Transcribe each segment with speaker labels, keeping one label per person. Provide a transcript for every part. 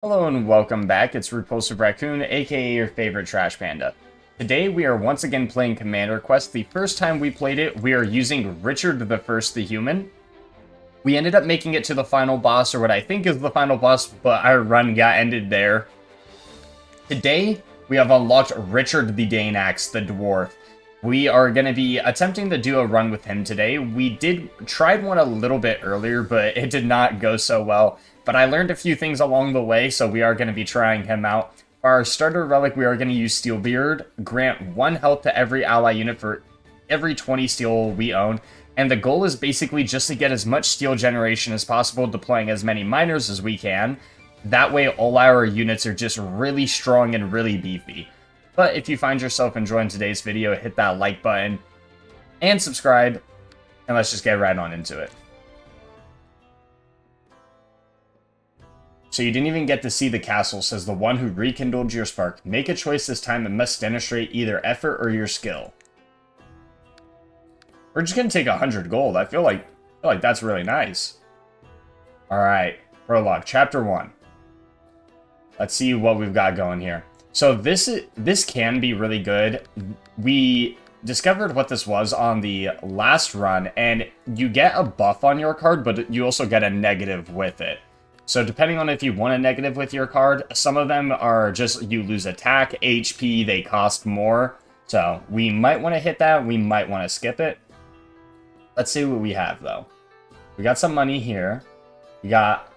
Speaker 1: Hello and welcome back, it's Repulsive Raccoon, aka your favorite trash panda. Today we are once again playing Commander Quest. The first time we played it, we are using Richard the First the Human. We ended up making it to the final boss, or what I think is the final boss, but our run got ended there. Today, we have unlocked Richard the Danax, the Dwarf. We are going to be attempting to do a run with him today. We tried one a little bit earlier, but it did not go so well. But I learned a few things along the way, so we are going to be trying him out. For our starter relic, we are going to use Steelbeard, grant 1 health to every ally unit for every 20 steel we own. And the goal is basically just to get as much steel generation as possible, deploying as many miners as we can. That way, all our units are just really strong and really beefy. But if you find yourself enjoying today's video, hit that like button and subscribe, and let's just get right on into it. So you didn't even get to see the castle, says the one who rekindled your spark. Make a choice this time and must demonstrate either effort or your skill. We're just going to take 100 gold. I feel like that's really nice. Alright, prologue, chapter 1. Let's see what we've got going here. So this can be really good. We discovered what this was on the last run, and you get a buff on your card, but you also get a negative with it. So depending on if you want a negative with your card, some of them are just you lose attack, HP, they cost more. So we might want to hit that, we might want to skip it. Let's see what we have, though. We got some money here. We got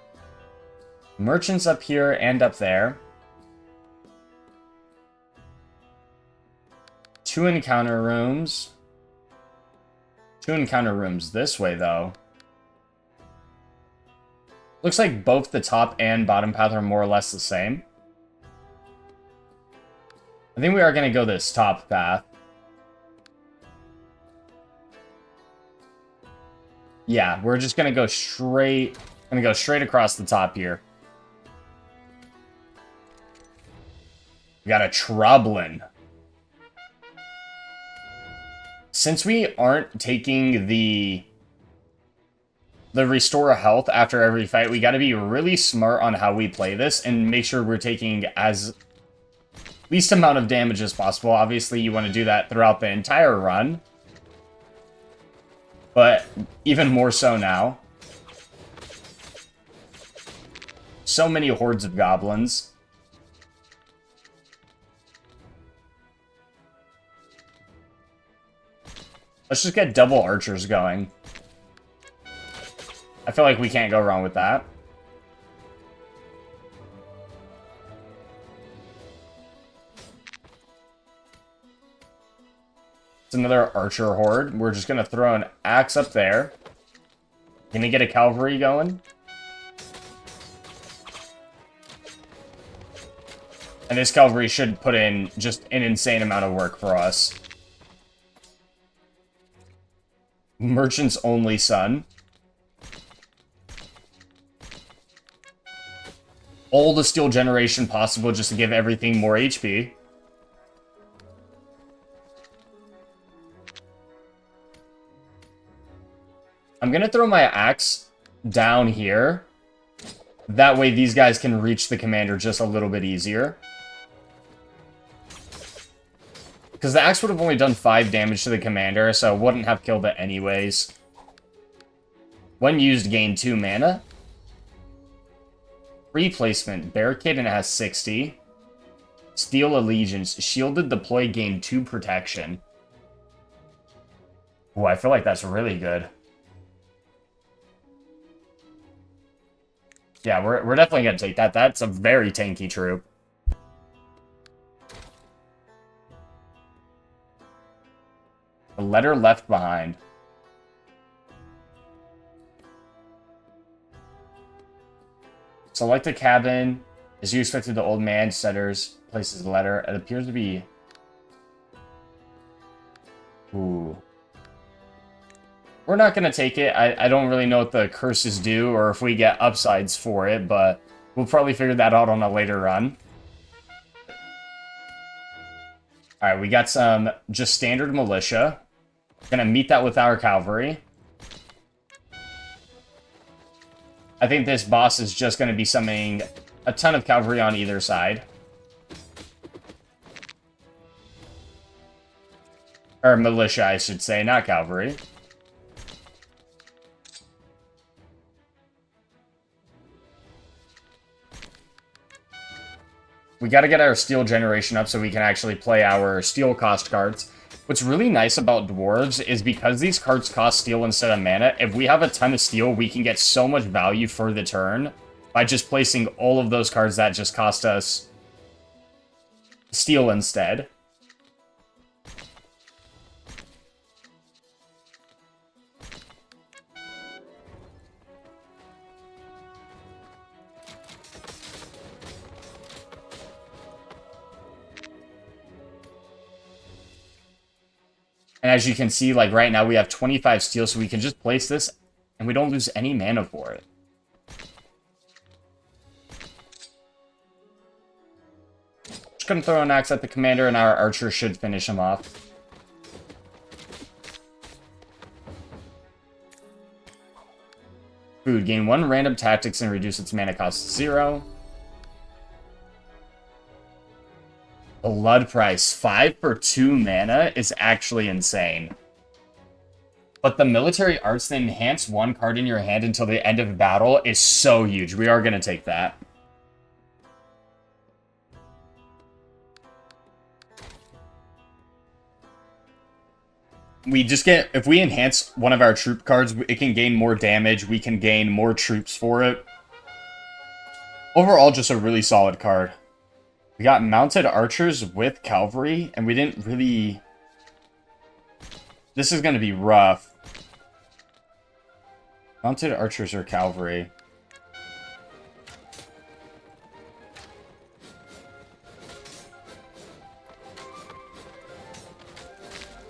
Speaker 1: merchants up here and up there. 2 encounter rooms. 2 encounter rooms this way, though. Looks like both the top and bottom path are more or less the same. I think we are going to go this top path. Yeah, we're just going to go straight... across the top here. We got a Troblin. Since we aren't taking the restore health after every fight, we got to be really smart on how we play this and make sure we're taking as least amount of damage as possible. Obviously, you want to do that throughout the entire run, but even more so now. So many hordes of goblins. Let's just get double archers going. I feel like we can't go wrong with that. It's another archer horde. We're just going to throw an axe up there. Gonna get a cavalry going. And this cavalry should put in just an insane amount of work for us. Merchant's only son. All the steel generation possible just to give everything more HP. I'm gonna throw my axe down here. That way these guys can reach the commander just a little bit easier. Because the axe would have only done 5 damage to the commander, so it wouldn't have killed it anyways. When used, gain 2 mana. Replacement, barricade and it has 60. Steel Allegiance, shielded deploy, gain 2 protection. Ooh, I feel like that's really good. Yeah, we're definitely gonna take that. That's a very tanky troop. A letter left behind. Select a cabin. As you expected, the old man setters places the letter. It appears to be... Ooh. We're not going to take it. I don't really know what the curses do or if we get upsides for it, but we'll probably figure that out on a later run. Alright, we got some just standard militia. Gonna meet that with our cavalry. I think this boss is just going to be summoning a ton of cavalry on either side. Or militia, I should say, not cavalry. We got to get our steel generation up so we can actually play our steel cost cards. What's really nice about Dwarves is because these cards cost steel instead of mana, if we have a ton of steel, we can get so much value for the turn by just placing all of those cards that just cost us steel instead. And as you can see, like right now we have 25 steel, so we can just place this and we don't lose any mana for it. Just gonna throw an axe at the commander and our archer should finish him off. Food. Gain 1 random tactics and reduce its mana cost to 0. Blood price, 5 for 2 mana is actually insane. But the military arts that enhance 1 card in your hand until the end of battle is so huge. We are going to take that. We just get, if we enhance one of our troop cards, it can gain more damage. We can gain more troops for it. Overall, just a really solid card. We got mounted archers with cavalry, and we didn't really... This is going to be rough. Mounted archers or cavalry.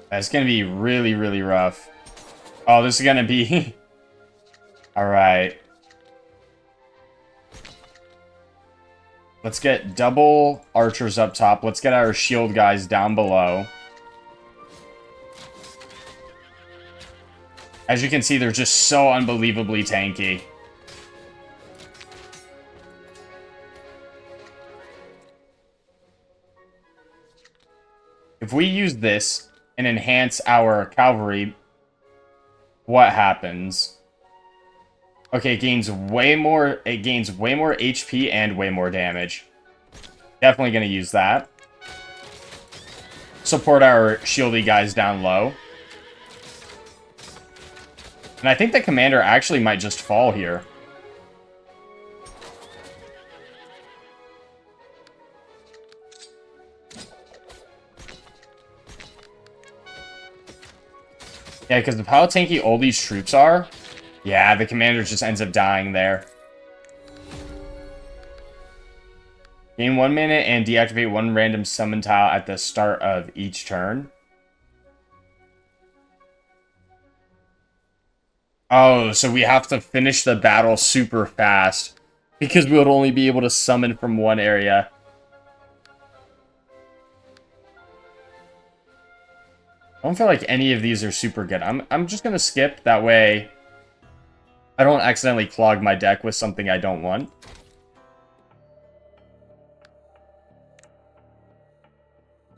Speaker 1: That's going to be really, really rough. Oh, this is going to be... Alright. Let's get double archers up top. Let's get our shield guys down below. As you can see, they're just so unbelievably tanky. If we use this and enhance our cavalry, what happens? Okay, it gains way more HP and way more damage. Definitely going to use that. Support our shieldy guys down low. And I think the commander actually might just fall here. Yeah, because of how tanky all these troops are... Yeah, the commander just ends up dying there. Gain 1 mana and deactivate 1 random summon tile at the start of each turn. Oh, so we have to finish the battle super fast. Because we would only be able to summon from one area. I don't feel like any of these are super good. I'm just going to skip, that way... I don't accidentally clog my deck with something I don't want.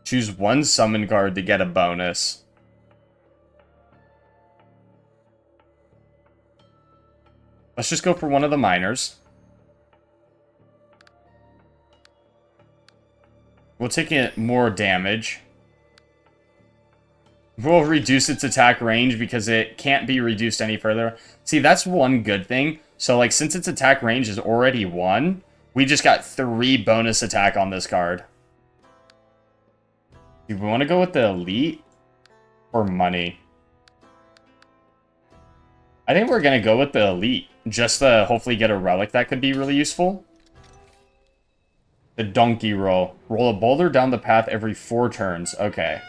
Speaker 1: Choose 1 summon card to get a bonus. Let's just go for one of the minors. We'll take it more damage. We'll reduce its attack range because it can't be reduced any further. See, that's one good thing. So, like, since its attack range is already 1, we just got 3 bonus attack on this card. Do we want to go with the elite or money? I think we're going to go with the elite. Just to hopefully get a relic that could be really useful. The donkey roll. Roll a boulder down the path every 4 turns. Okay.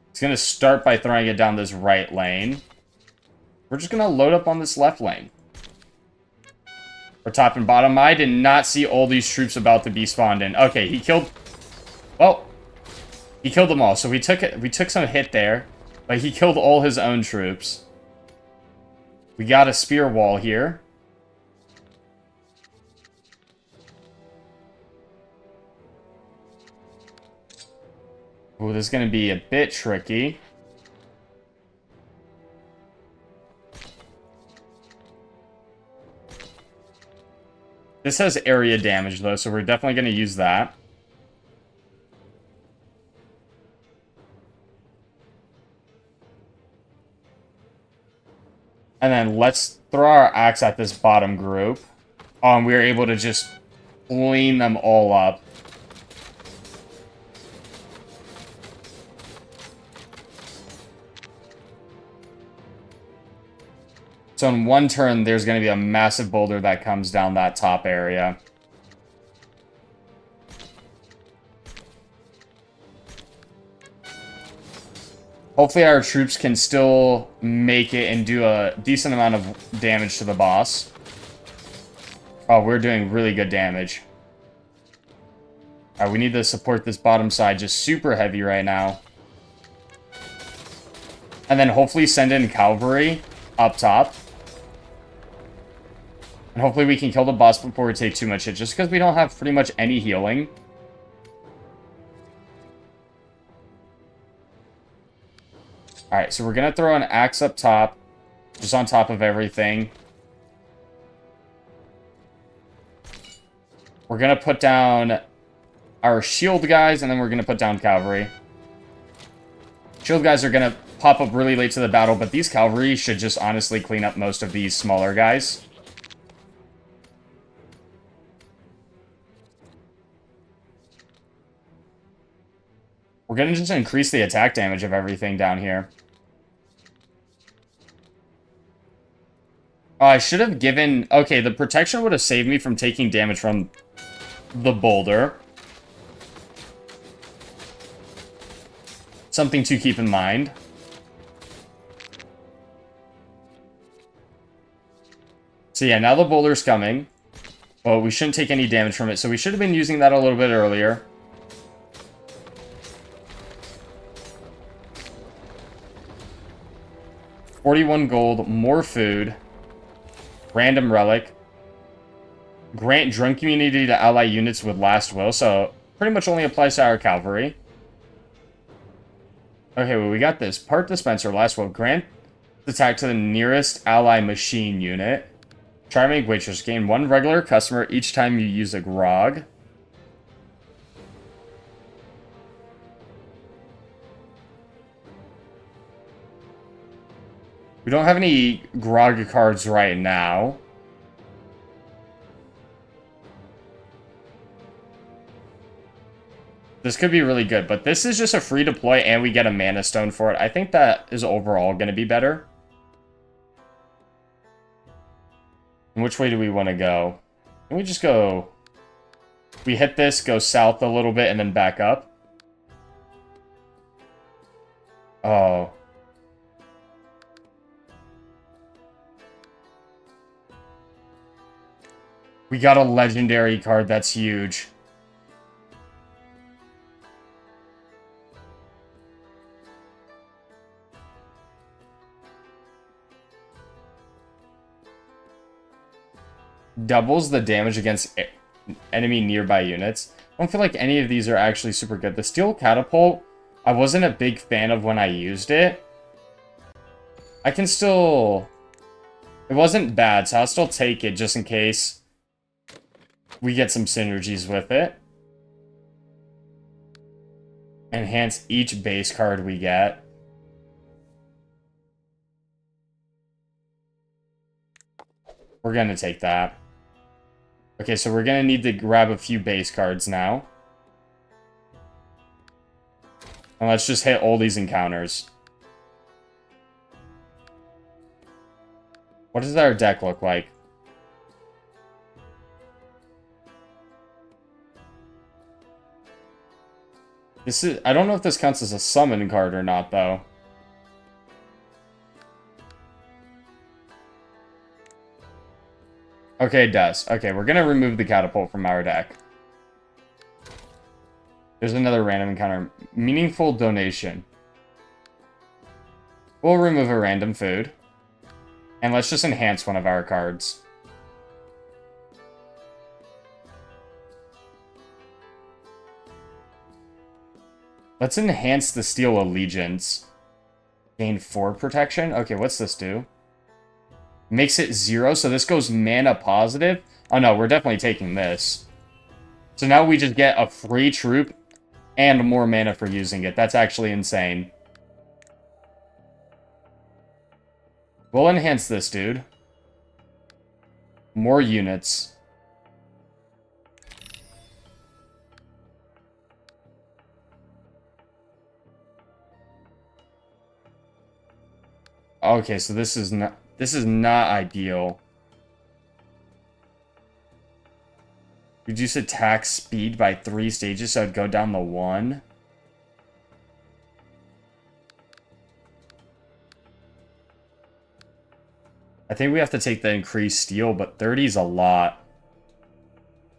Speaker 1: It's going to start by throwing it down this right lane. We're just going to load up on this left lane. For top and bottom, I did not see all these troops about to be spawned in. Okay, he killed... Well, he killed them all. So we took some hit there. But he killed all his own troops. We got a spear wall here. Oh, this is going to be a bit tricky. This has area damage, though, so we're definitely going to use that. And then let's throw our axe at this bottom group. And we were able to just clean them all up. So in one turn, there's going to be a massive boulder that comes down that top area. Hopefully our troops can still make it and do a decent amount of damage to the boss. Oh, we're doing really good damage. Alright, we need to support this bottom side just super heavy right now. And then hopefully send in cavalry up top. And hopefully we can kill the boss before we take too much hit, just because we don't have pretty much any healing. Alright, so we're going to throw an axe up top, just on top of everything. We're going to put down our shield guys, and then we're going to put down cavalry. Shield guys are going to pop up really late to the battle, but these cavalry should just honestly clean up most of these smaller guys. We're going to just increase the attack damage of everything down here. Oh, I should have given... Okay, the protection would have saved me from taking damage from the boulder. Something to keep in mind. So yeah, now the boulder's coming. But we shouldn't take any damage from it, so we should have been using that a little bit earlier. $41 gold, more food, random relic, grant drunk immunity to ally units with last will, so pretty much only applies to our cavalry. Okay, well, we got this. Part dispenser, last will, grant attack to the nearest ally machine unit. Try to make waitress, gain 1 regular customer each time you use a grog. We don't have any grog cards right now. This could be really good, but this is just a free deploy and we get a mana stone for it. I think that is overall going to be better. And which way do we want to go? Can we just go... We hit this, go south a little bit, and then back up? Oh... We got a legendary card, that's huge. Doubles the damage against enemy nearby units. I don't feel like any of these are actually super good. The steel catapult, I wasn't a big fan of when I used it. I can still... It wasn't bad, so I'll still take it just in case we get some synergies with it. Enhance each base card we get. We're gonna take that. Okay, so we're gonna need to grab a few base cards now. And let's just hit all these encounters. What does our deck look like? This is... I don't know if this counts as a summon card or not, though. Okay, it does. Okay, we're gonna remove the catapult from our deck. There's another random encounter. Meaningful donation. We'll remove a random food. And let's just enhance one of our cards. Let's enhance the Steel Allegiance. Gain 4 protection? Okay, what's this do? Makes it 0, so this goes mana positive? Oh no, we're definitely taking this. So now we just get a free troop and more mana for using it. That's actually insane. We'll enhance this, dude. More units. Okay, so this is not ideal. Reduce attack speed by 3 stages, so I'd go down the 1. I think we have to take the increased steel, but 30 is a lot.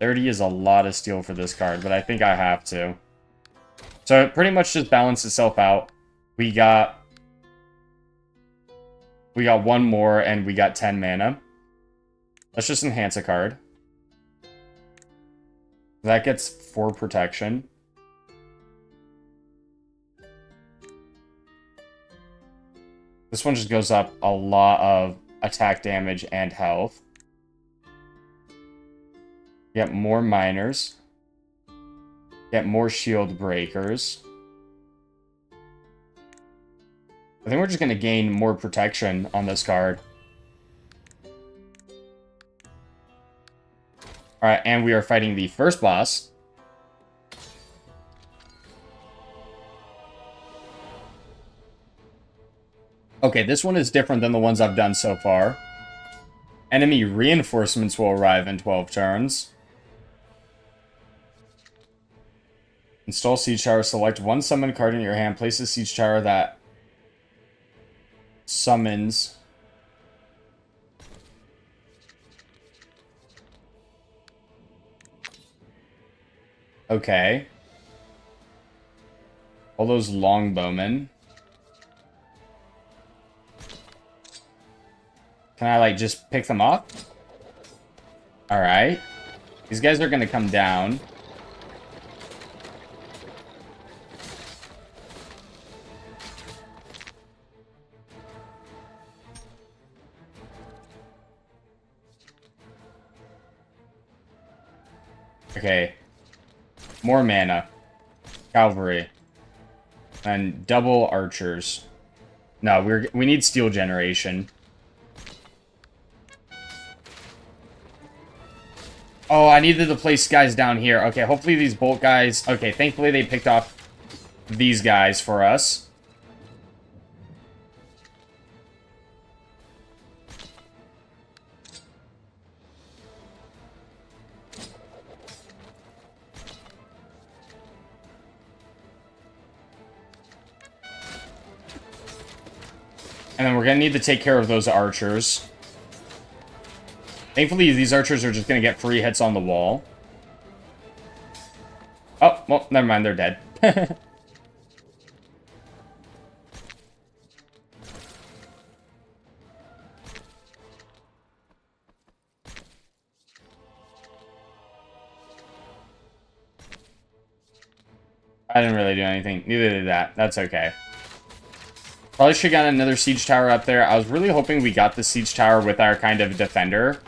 Speaker 1: 30 is a lot of steel for this card, but I think I have to. So it pretty much just balanced itself out. We got 1 more, and we got 10 mana. Let's just enhance a card. That gets 4 protection. This one just goes up a lot of attack damage and health. Get more miners. Get more shield breakers. I think we're just going to gain more protection on this card. Alright, and we are fighting the first boss. Okay, this one is different than the ones I've done so far. Enemy reinforcements will arrive in 12 turns. Install Siege Tower. Select one summon card in your hand. Place a Siege Tower that summons. Okay. All those longbowmen. Can I, like, just pick them up? Alright. These guys are gonna come down. Okay. More mana. Cavalry. And double archers. No, we need steel generation. Oh, I needed to place guys down here. Okay, hopefully these bolt guys... Okay, thankfully they picked off these guys for us. And then we're going to need to take care of those archers. Thankfully, these archers are just going to get free hits on the wall. Oh, well, never mind. They're dead. I didn't really do anything. Neither did that. That's okay. Probably should have got another siege tower up there. I was really hoping we got the siege tower with our kind of defender.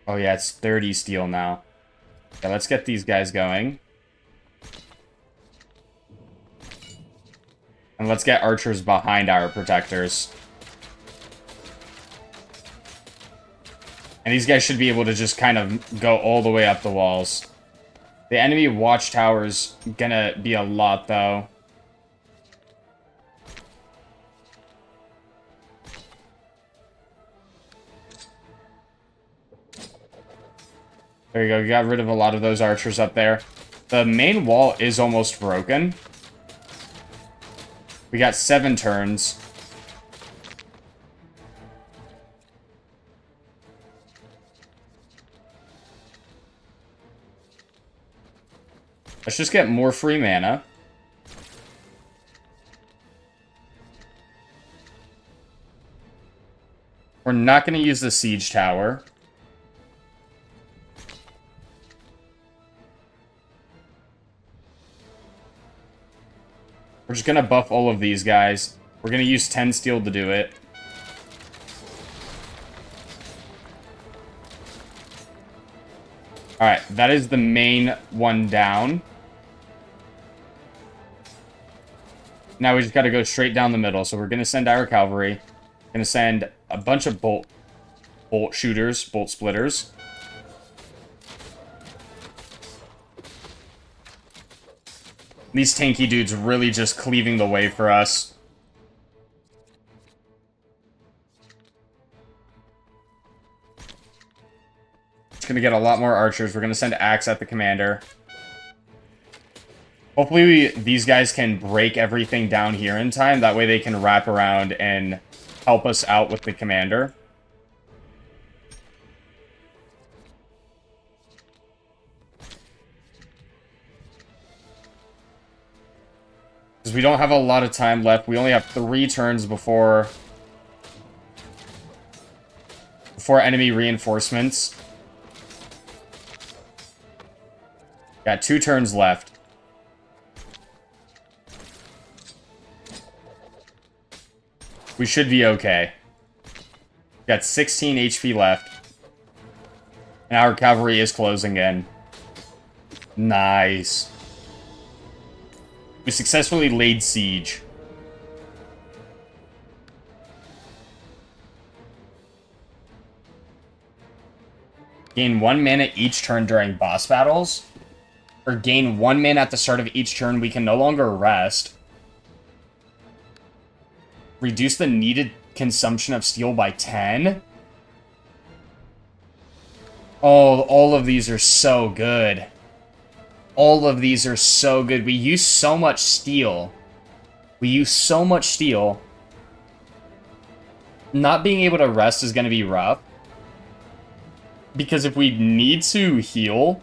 Speaker 1: Oh yeah, it's 30 steel now. Okay, let's get these guys going. And let's get archers behind our protectors. And these guys should be able to just kind of go all the way up the walls. The enemy watchtower's gonna be a lot, though. There you go, we got rid of a lot of those archers up there. The main wall is almost broken. We got 7 turns. Let's just get more free mana. We're not going to use the siege tower. We're just going to buff all of these guys. We're going to use 10 steel to do it. Alright, that is the main one down. Now we just got to go straight down the middle. So we're going to send our cavalry. Going to send a bunch of bolt shooters, bolt splitters. These tanky dudes really just cleaving the way for us. Just gonna get a lot more archers. We're gonna send axe at the commander. Hopefully these guys can break everything down here in time. That way they can wrap around and help us out with the commander. Because we don't have a lot of time left. We only have 3 turns before enemy reinforcements. Got 2 turns left. We should be okay. Got 16 HP left. And our cavalry is closing in. Nice. We successfully laid siege. Gain 1 mana each turn during boss battles. Or gain 1 mana at the start of each turn. We can no longer rest. Reduce the needed consumption of steel by 10. Oh, all of these are so good. All of these are so good. We use so much steel. We use so much steel. Not being able to rest is going to be rough. Because if we need to heal,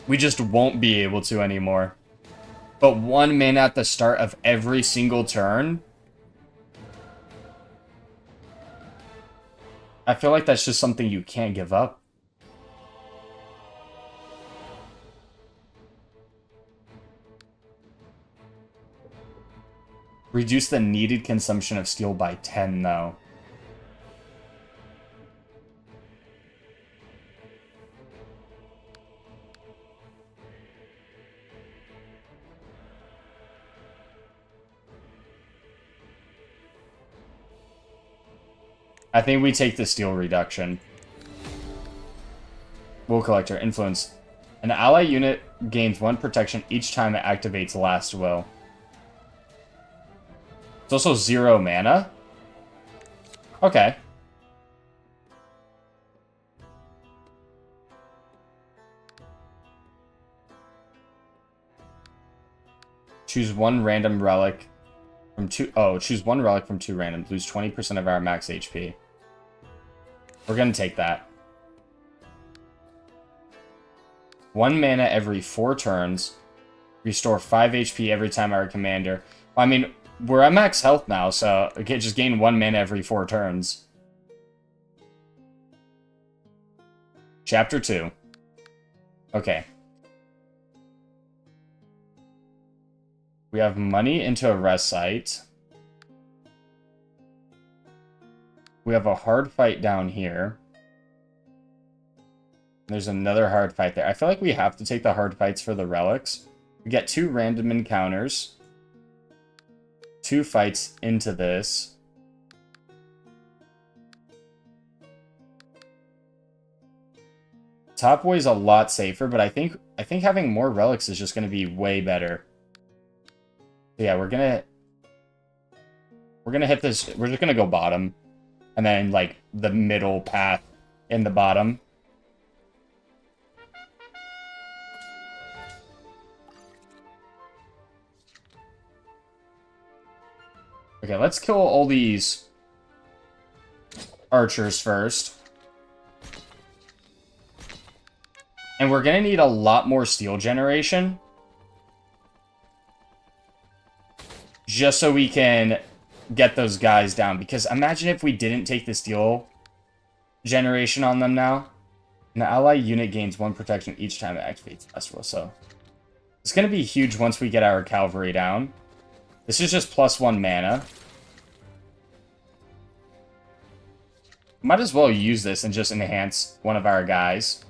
Speaker 1: we just won't be able to anymore. But 1 mana at the start of every single turn, I feel like that's just something you can't give up. Reduce the needed consumption of steel by 10, though. I think we take the steel reduction. Wool Collector, Influence. An ally unit gains 1 protection each time it activates Last Will. It's also 0 mana. Okay. Choose 1 random relic from 2. Oh, choose 1 relic from 2 random. Lose 20% of our max HP. We're gonna take that. 1 mana every 4 turns. Restore 5 HP every time our commander. Well, I mean, we're at max health now, so we can just gain 1 mana every 4 turns. Chapter 2. Okay. We have money into a rest site. We have a hard fight down here. There's another hard fight there. I feel like we have to take the hard fights for the relics. We get 2 random encounters. 2 fights into this. Top Boy's a lot safer, but I think having more relics is just going to be way better. So yeah, we're gonna hit this. We're just gonna go bottom, and then like the middle path in the bottom. Okay, let's kill all these archers first. And we're gonna need a lot more steel generation. Just so we can get those guys down. Because imagine if we didn't take the steel generation on them now. An ally unit gains 1 protection each time it activates Festival. So it's going to be huge once we get our cavalry down. This is just +1 mana. Might as well use this and just enhance one of our guys.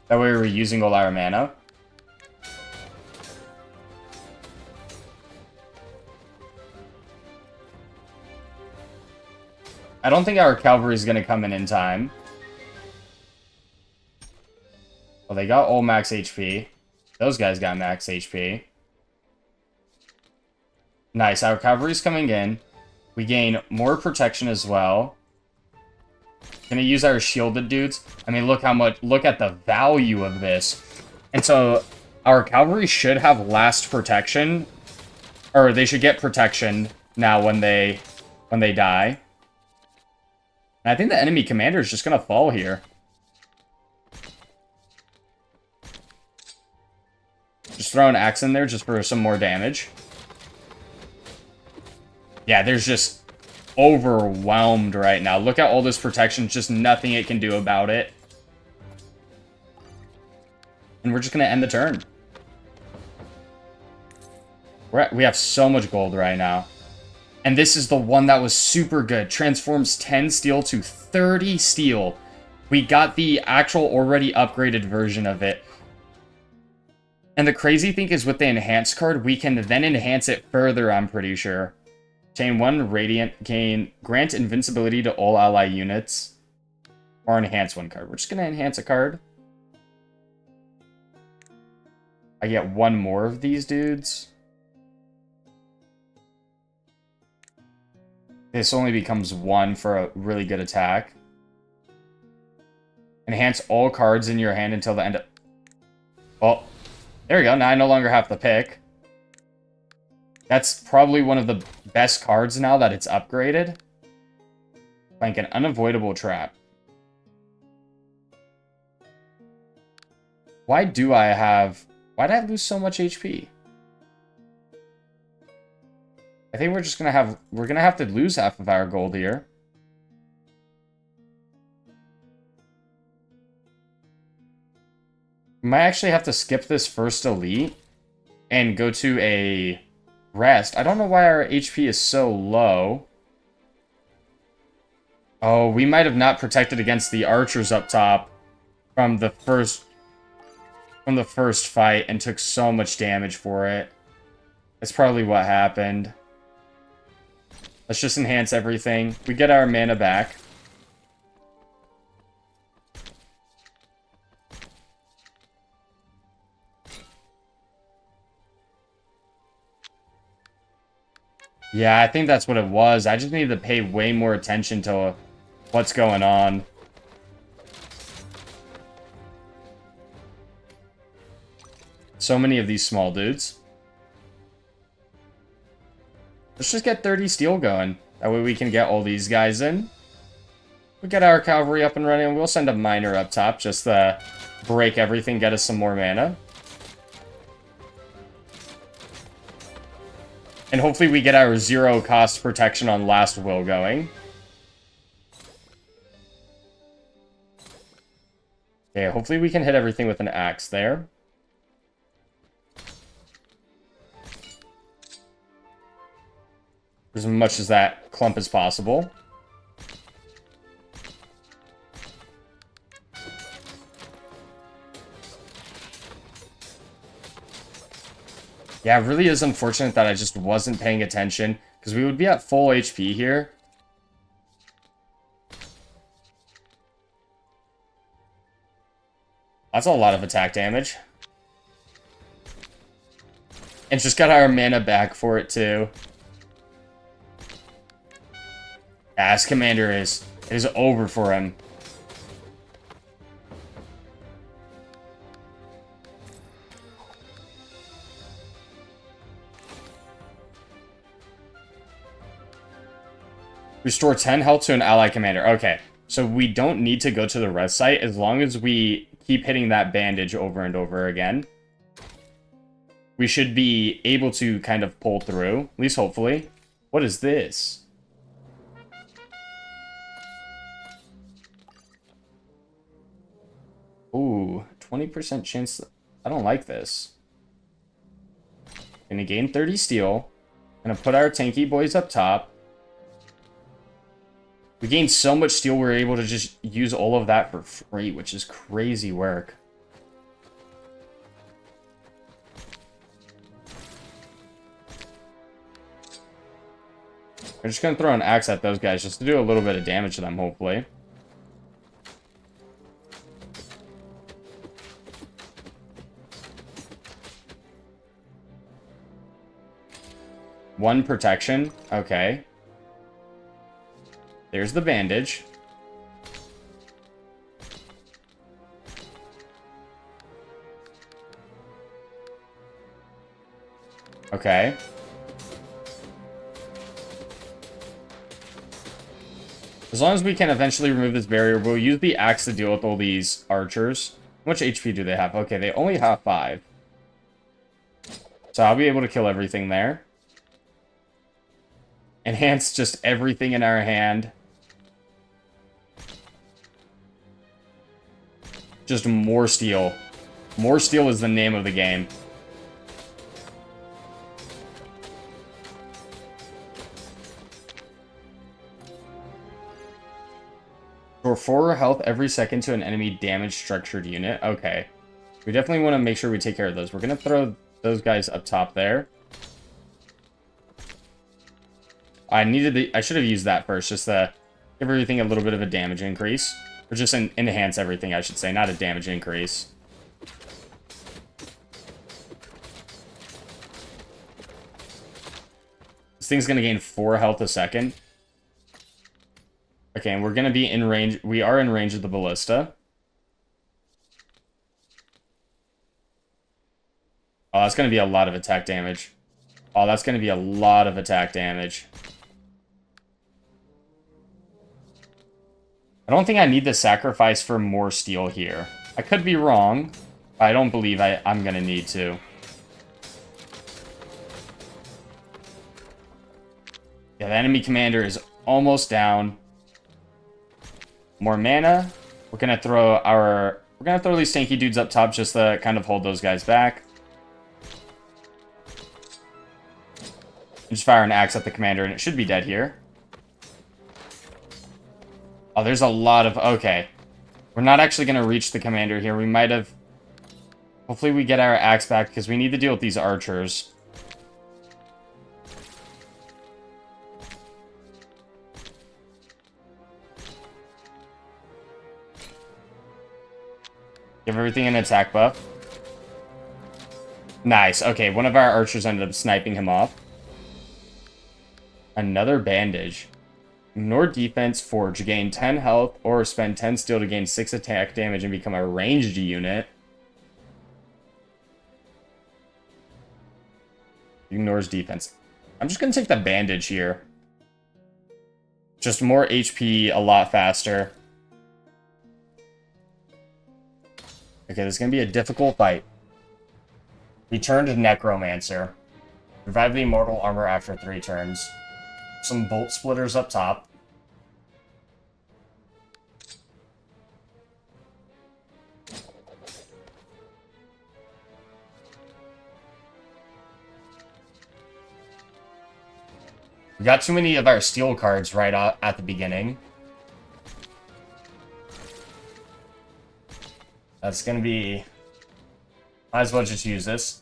Speaker 1: That way we're using all our mana. I don't think our cavalry is going to come in time. Well, they got all max HP. Those guys got max HP. Nice, our cavalry's coming in. We gain more protection as well. Gonna use our shielded dudes. I mean, look at the value of this. And so, our cavalry should have last protection. Or they should get protection now when they die. And I think the enemy commander is just gonna fall here. Just throw an axe in there just for some more damage. Yeah, there's just overwhelmed right now. Look at all this protection, just nothing it can do about it. And we're just going to end the turn. We have so much gold right now. And this is the one that was super good. Transforms 10 steel to 30 steel. We got the actual already upgraded version of it. And the crazy thing is with the enhanced card, we can then enhance it further, I'm pretty sure. Chain 1 Radiant, grant invincibility to all ally units. Or enhance 1 card. We're just going to enhance a card. I get 1 more of these dudes. This only becomes 1 for a really good attack. Enhance all cards in your hand until the end of... Oh, there we go. Now I no longer have to pick. That's probably one of the best cards now that it's upgraded. Like an unavoidable trap. Why did I lose so much HP? I think we're gonna have to lose half of our gold here. We might actually have to skip this first elite and go to a rest. I don't know why our HP is so low. Oh, we might have not protected against the archers up top from the first fight and took so much damage for it. That's probably what happened. Let's just enhance everything. We get our mana back. Yeah, I think that's what it was. I just need to pay way more attention to what's going on. So many of these small dudes. Let's just get 30 steel going. That way we can get all these guys in. We'll get our cavalry up and running. We'll send a miner up top just to break everything, get us some more mana. And hopefully we get our 0 cost protection on Last Will going. Okay, hopefully we can hit everything with an axe there. As much as that clump as possible. Yeah, it really is unfortunate that I just wasn't paying attention, because we would be at full HP here. That's a lot of attack damage. And just got our mana back for it, too. Yeah, this commander is over for him. Restore 10 health to an ally commander. Okay, so we don't need to go to the rest site as long as we keep hitting that bandage over and over again. we should be able to kind of pull through, at least hopefully. What is this? Ooh, 20% chance. I don't like this. Gonna gain 30 steel. Gonna put our tanky boys up top. We gained so much steel, we're able to just use all of that for free, which is crazy work. We're just gonna throw an axe at those guys just to do a little bit of damage to them, hopefully. One protection. Okay. There's the bandage. Okay. As long as we can eventually remove this barrier, we'll use the axe to deal with all these archers. How much HP do they have? Okay, they only have 5. So I'll be able to kill everything there. Enhance just everything in our hand. Just more steel. More steel is the name of the game. For 4 health every second to an enemy damaged structured unit. Okay. We definitely want to make sure we take care of those. We're going to throw those guys up top there. I should have used that first, just to give everything a little bit of a damage increase. Or just enhance everything, I should say, not a damage increase. This thing's going to gain 4 health a second. Okay, and we're going to be in range. We are in range of the ballista. Oh, that's going to be a lot of attack damage. Oh, that's going to be a lot of attack damage. I don't think I need to sacrifice for more steel here. I could be wrong, but I don't believe I'm going to need to. Yeah, the enemy commander is almost down. More mana. We're going to throw these tanky dudes up top just to kind of hold those guys back. Just fire an axe at the commander and it should be dead here. Oh, there's a lot of... Okay. We're not actually going to reach the commander here. We might have... Hopefully we get our axe back because we need to deal with these archers. Give everything an attack buff. Nice. Okay, one of our archers ended up sniping him off. Another bandage. Ignore defense, forge, gain 10 health, or spend 10 steel to gain 6 attack damage and become a ranged unit. Ignores defense. I'm just going to take the bandage here. Just more HP, a lot faster. Okay, this is going to be a difficult fight. We turned Necromancer. Revive the immortal armor after 3 turns. Some bolt splitters up top. We got too many of our steel cards right at the beginning. That's gonna be... Might as well just use this.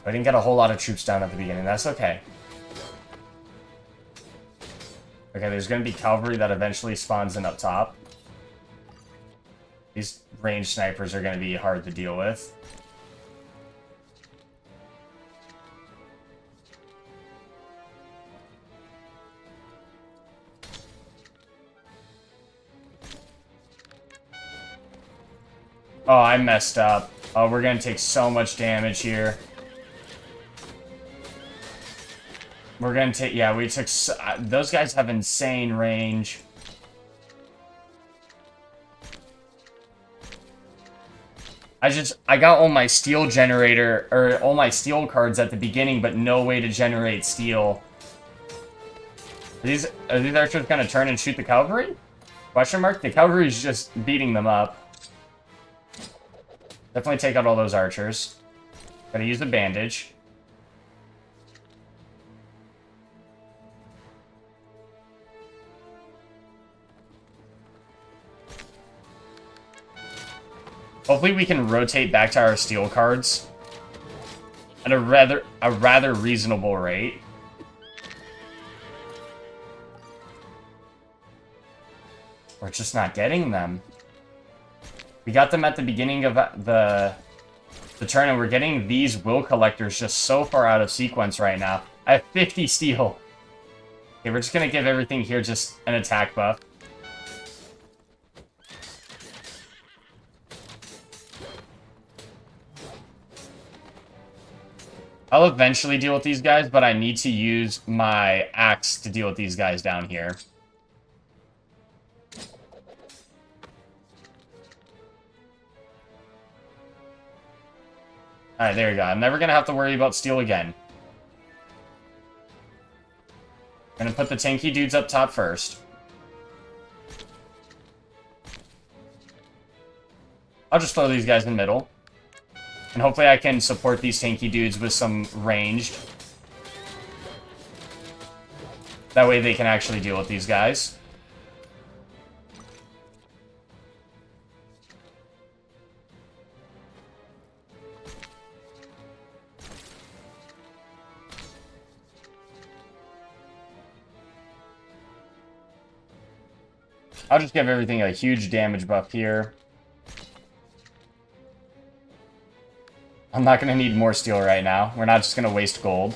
Speaker 1: I didn't get a whole lot of troops down at the beginning. That's okay. Okay, there's going to be cavalry that eventually spawns in up top. These ranged snipers are going to be hard to deal with. Oh, I messed up. Oh, we're going to take so much damage here. We're gonna take... Yeah, we took... those guys have insane range. I got all my steel generator, or all my steel cards at the beginning, but no way to generate steel. Are these archers gonna turn and shoot the cavalry? Question mark? The cavalry's just beating them up. Definitely take out all those archers. Gotta use the bandage. Hopefully we can rotate back to our steel cards at a rather reasonable rate. We're just not getting them. We got them at the beginning of the turn, and we're getting these will collectors just so far out of sequence right now. I have 50 steel. Okay, we're just gonna give everything here just an attack buff. I'll eventually deal with these guys, but I need to use my axe to deal with these guys down here. Alright, there you go. I'm never gonna have to worry about steel again. I'm gonna put the tanky dudes up top first. I'll just throw these guys in the middle. And hopefully I can support these tanky dudes with some ranged. That way they can actually deal with these guys. I'll just give everything a huge damage buff here. I'm not going to need more steel right now. We're not just going to waste gold.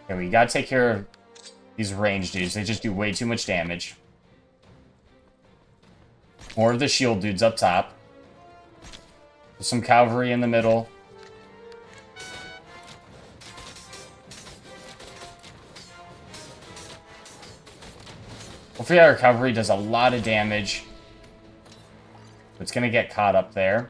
Speaker 1: Okay, we got to take care of these ranged dudes. They just do way too much damage. More of the shield dudes up top. Some cavalry in the middle. Hopefully our cavalry does a lot of damage. It's going to get caught up there.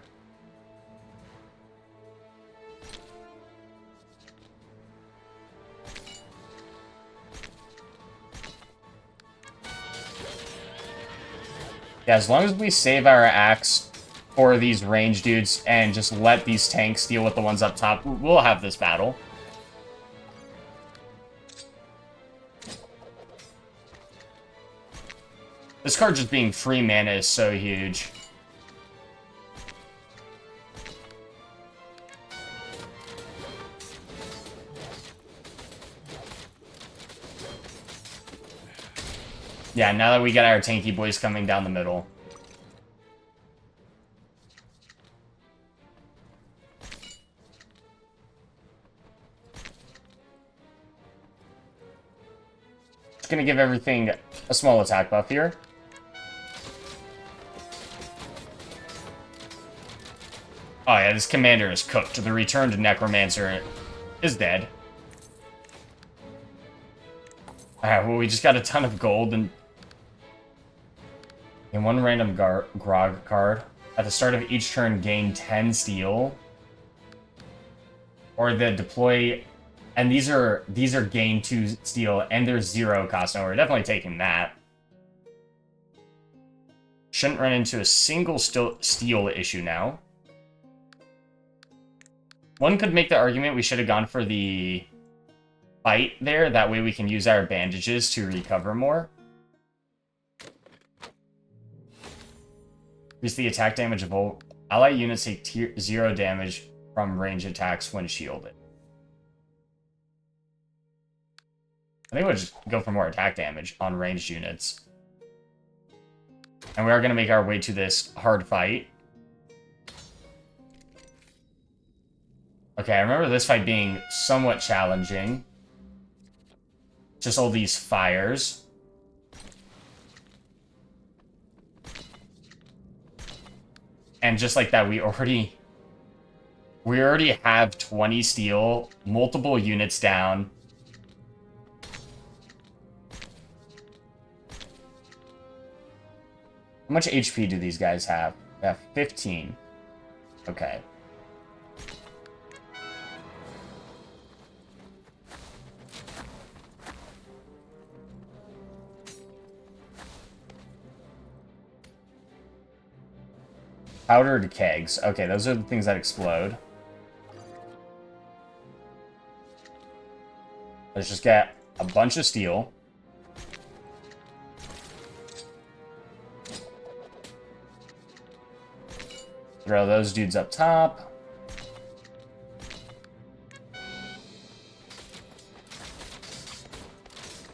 Speaker 1: Yeah, as long as we save our axe for these range dudes and just let these tanks deal with the ones up top, we'll have this battle. This card just being free mana is so huge. Yeah, now that we got our tanky boys coming down the middle. Just gonna give everything a small attack buff here. Oh yeah, this commander is cooked. The returned necromancer is dead. Alright, well we just got a ton of gold and one random grog card. At the start of each turn, gain 10 steel. Or the deploy, and these are gain 2 steel, and they're 0 cost. So we're definitely taking that. Shouldn't run into a single steel issue now. One could make the argument we should have gone for the fight there. That way we can use our bandages to recover more. Increase the attack damage of all ally units take 0 damage from range attacks when shielded. I think we'll just go for more attack damage on ranged units. And we are going to make our way to this hard fight. Okay, I remember this fight being somewhat challenging. Just all these fires. And just like that, we already have 20 steel, multiple units down. How much HP do these guys have? They have 15. Okay. Powdered kegs. Okay, those are the things that explode. Let's just get a bunch of steel. Throw those dudes up top.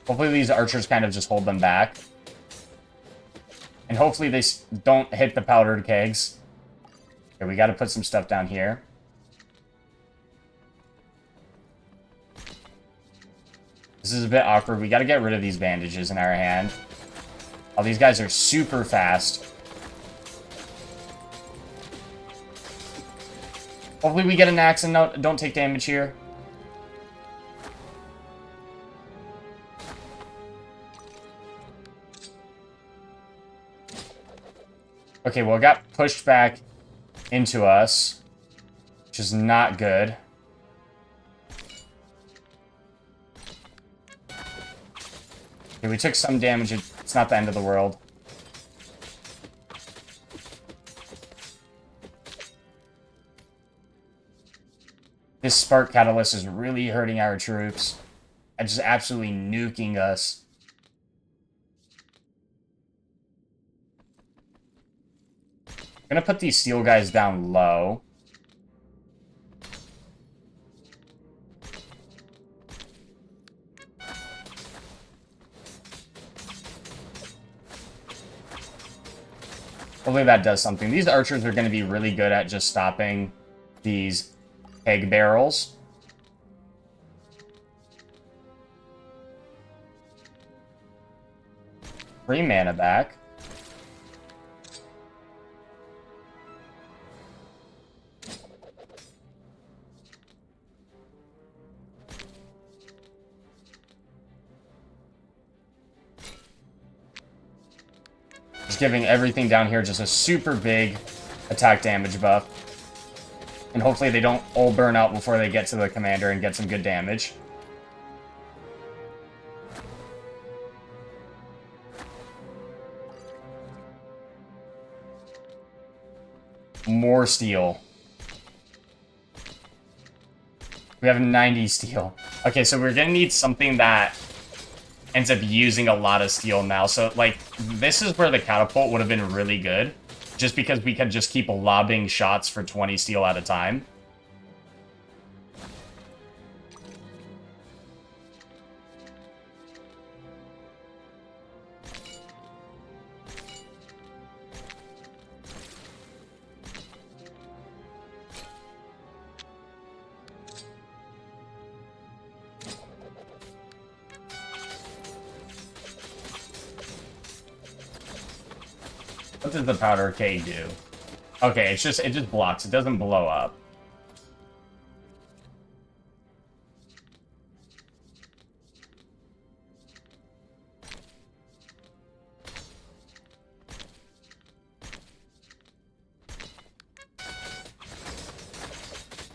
Speaker 1: Hopefully these archers kind of just hold them back. And hopefully they don't hit the powdered kegs. Okay, we gotta put some stuff down here. This is a bit awkward. We gotta get rid of these bandages in our hand. Oh, these guys are super fast. Hopefully we get an axe and don't take damage here. Okay, well, it got pushed back into us, which is not good. Okay, we took some damage. It's not the end of the world. This spark catalyst is really hurting our troops. And just absolutely nuking us. I'm gonna put these steel guys down low. Hopefully that does something. These archers are going to be really good at just stopping these egg barrels. Free mana back. Just giving everything down here just a super big attack damage buff. And hopefully they don't all burn out before they get to the commander and get some good damage. More steel. We have 90 steel. Okay, so we're gonna need something that ends up using a lot of steel now. So, like, this is where the catapult would have been really good. Just because we could just keep lobbing shots for 20 steel at a time. What does the powder K do? Okay, it just blocks. It doesn't blow up.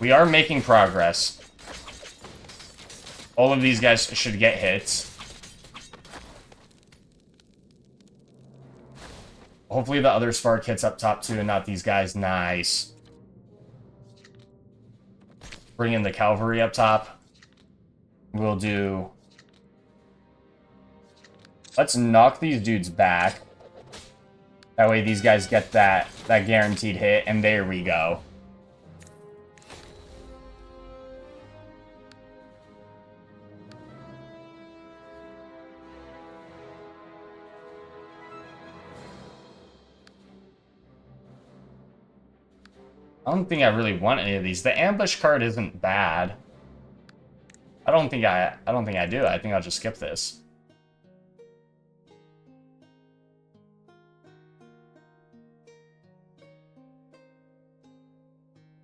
Speaker 1: We are making progress. All of these guys should get hits. Hopefully the other spark hits up top too and not these guys. Nice. Bring in the cavalry up top. We'll do... Let's knock these dudes back. That way these guys get that guaranteed hit, and there we go. I don't think I really want any of these. The ambush card isn't bad. I don't think I do. I think I'll just skip this.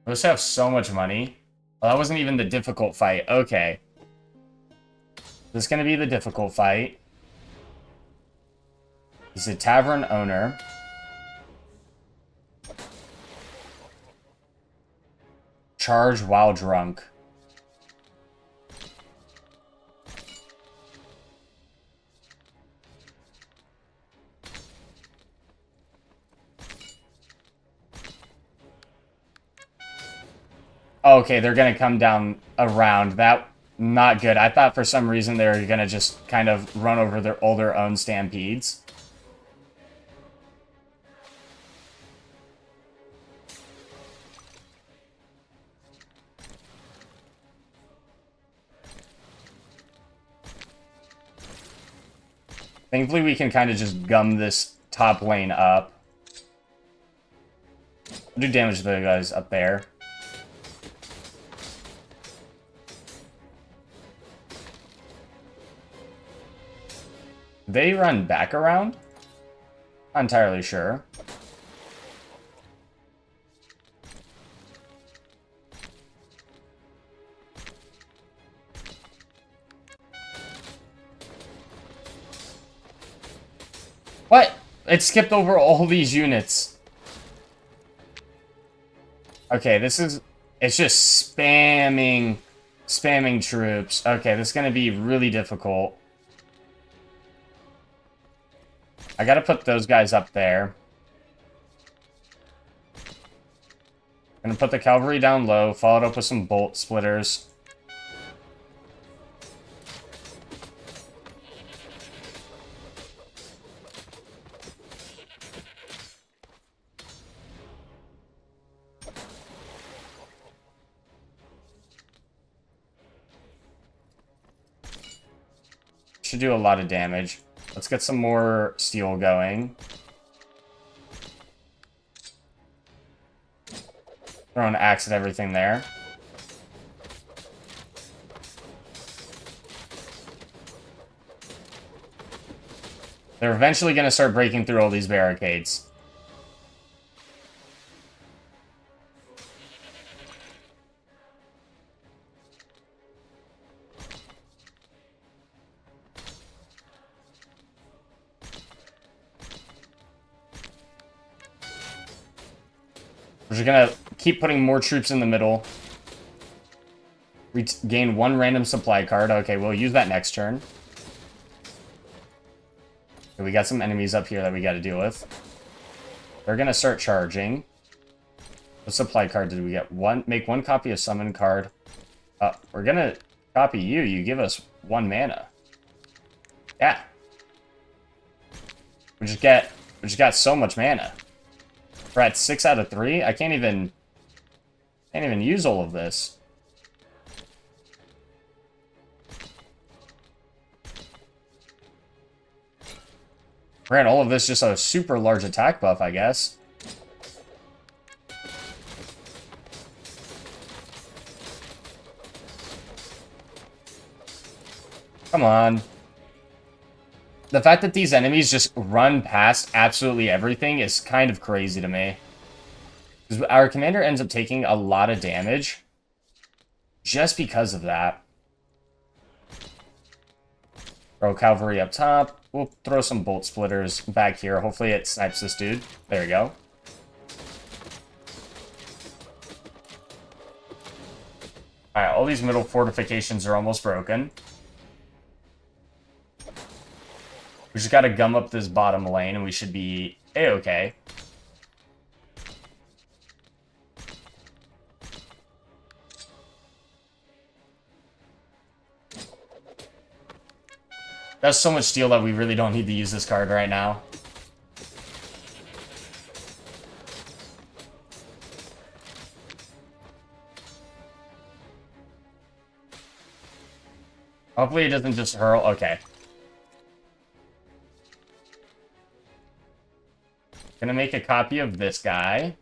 Speaker 1: I just have so much money. Oh, that wasn't even the difficult fight. Okay. This is going to be the difficult fight. He's a tavern owner. Charge while drunk. Okay, they're gonna come down around. That, not good. I thought for some reason they were gonna just kind of run over all their own stampedes. Thankfully, we can kind of just gum this top lane up. Do damage to the guys up there. They run back around? Not entirely sure. What? It skipped over all these units. Okay, this is... It's just spamming troops. Okay, this is going to be really difficult. I gotta put those guys up there. I'm gonna put the cavalry down low, followed up with some bolt splitters. Should do a lot of damage. Let's get some more steel going. Throw an axe at everything there. They're eventually going to start breaking through all these barricades. We're just gonna keep putting more troops in the middle. We gain one random supply card. Okay, we'll use that next turn. Okay, we got some enemies up here that we gotta deal with. They're gonna start charging. What supply card did we get? Make one copy of summon card. We're gonna copy you. You give us 1 mana. Yeah. We just got so much mana. We're at 6 out of 3. I can't even use all of this. Grant all of this just a super large attack buff, I guess. Come on. The fact that these enemies just run past absolutely everything is kind of crazy to me. Because our commander ends up taking a lot of damage just because of that. Throw cavalry up top. We'll throw some bolt splitters back here. Hopefully it snipes this dude. There we go. Alright, all these middle fortifications are almost broken. We just gotta gum up this bottom lane and we should be A-okay. That's so much steel that we really don't need to use this card right now. Hopefully it doesn't just hurl. Okay. Gonna make a copy of this guy.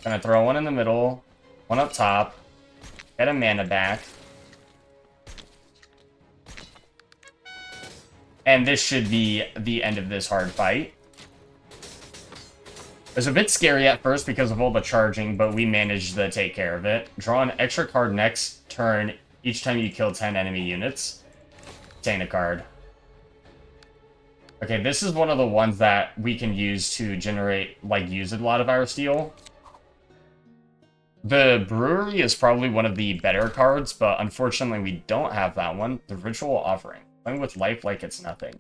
Speaker 1: Gonna throw one in the middle, one up top, get a mana back. And this should be the end of this hard fight. It was a bit scary at first because of all the charging, but we managed to take care of it. Draw an extra card next turn each time you kill 10 enemy units. Obtain a card. Okay, this is one of the ones that we can use to generate, like, use a lot of our steel. The brewery is probably one of the better cards, but unfortunately we don't have that one. The ritual offering. Playing with life like it's nothing.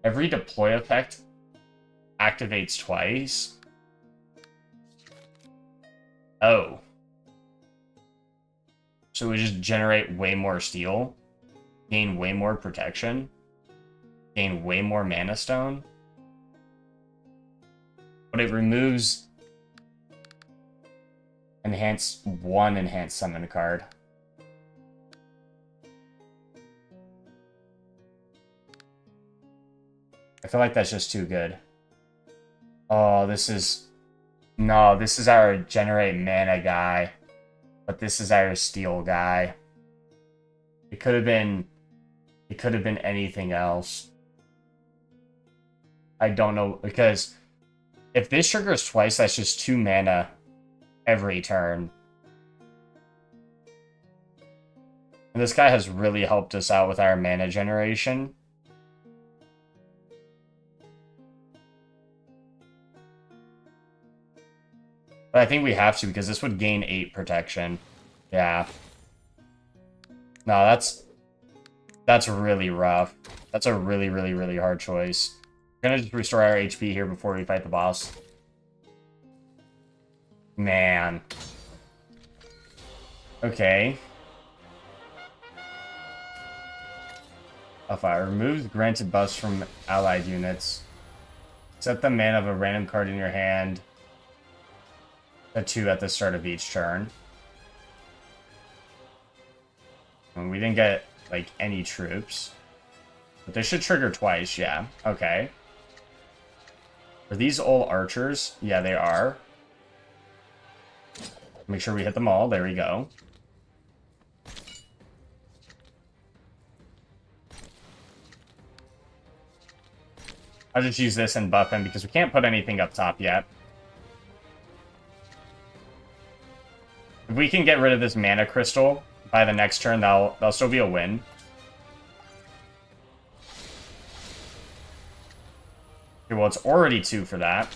Speaker 1: Every deploy effect activates twice. Oh. So we just generate way more steel, gain way more protection, gain way more mana stone. But it removes one enhanced summon card. I feel like that's just too good. Oh, this is... No, this is our generate mana guy. But this is our steel guy. It could have been anything else. I don't know, because if this triggers twice, that's just 2 mana every turn. And this guy has really helped us out with our mana generation. But I think we have to, because this would gain 8 protection. Yeah. No, that's really rough. That's a really, really, really hard choice. We're gonna just restore our HP here before we fight the boss. Man. Okay. Fire removes granted buffs from allied units. Set the mana of a random card in your hand. A 2 at the start of each turn. And we didn't get, like, any troops. But they should trigger twice, yeah. Okay. Are these all archers? Yeah, they are. Make sure we hit them all. There we go. I'll just use this and buff him because we can't put anything up top yet. If we can get rid of this mana crystal by the next turn, that'll still be a win. Okay, well, it's already 2 for that.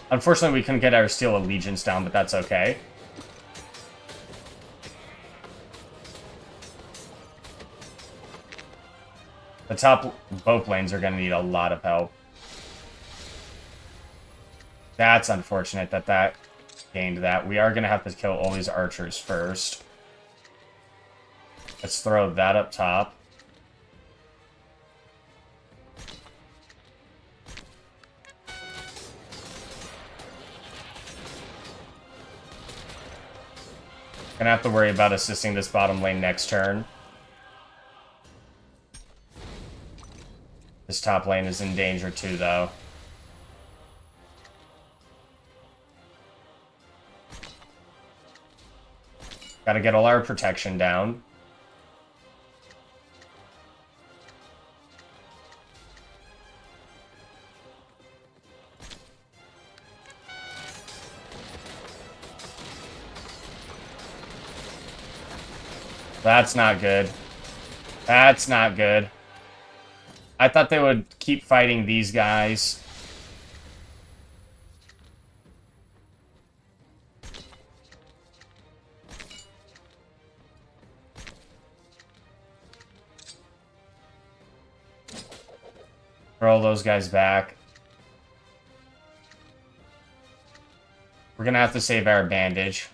Speaker 1: Unfortunately, we couldn't get our Steel Allegiance down, but that's okay. The top both lanes are going to need a lot of help. That's unfortunate that gained that. We are going to have to kill all these archers first. Let's throw that up top. Gonna have to worry about assisting this bottom lane next turn. This top lane is in danger too, though. Gotta get all our protection down. That's not good. That's not good. I thought they would keep fighting these guys. Throw those guys back. We're gonna have to save our bandage.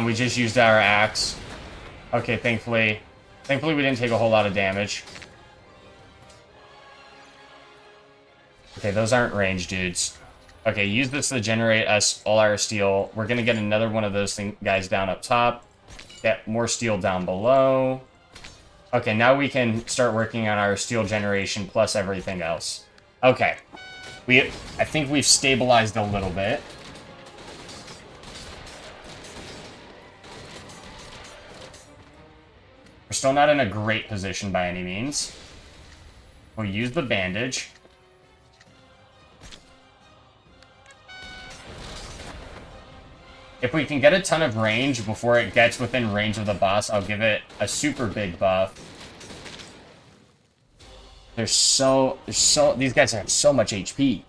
Speaker 1: We just used our axe. Okay, thankfully we didn't take a whole lot of damage. Okay, those aren't range dudes. Okay, use this to generate us all our steel. We're gonna get another one of those guys down up top. Get more steel down below. Okay, now we can start working on our steel generation plus everything else. Okay. I think we've stabilized a little bit. We're still not in a great position by any means. We'll use the bandage. If we can get a ton of range before it gets within range of the boss, I'll give it a super big buff. These guys have so much HP.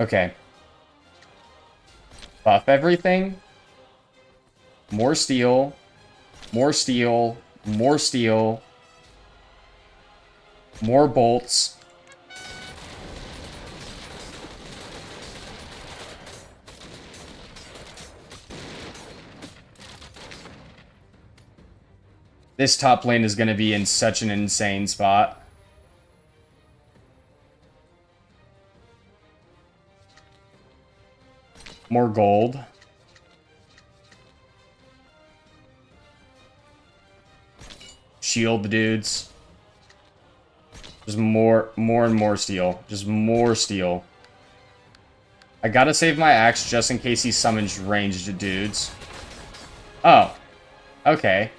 Speaker 1: Okay. Buff everything. More steel. More steel. More steel. More bolts. This top lane is going to be in such an insane spot. More gold. Shield the dudes. Just more and more steel. Just more steel. I gotta save my axe just in case he summons ranged dudes. Oh. Okay.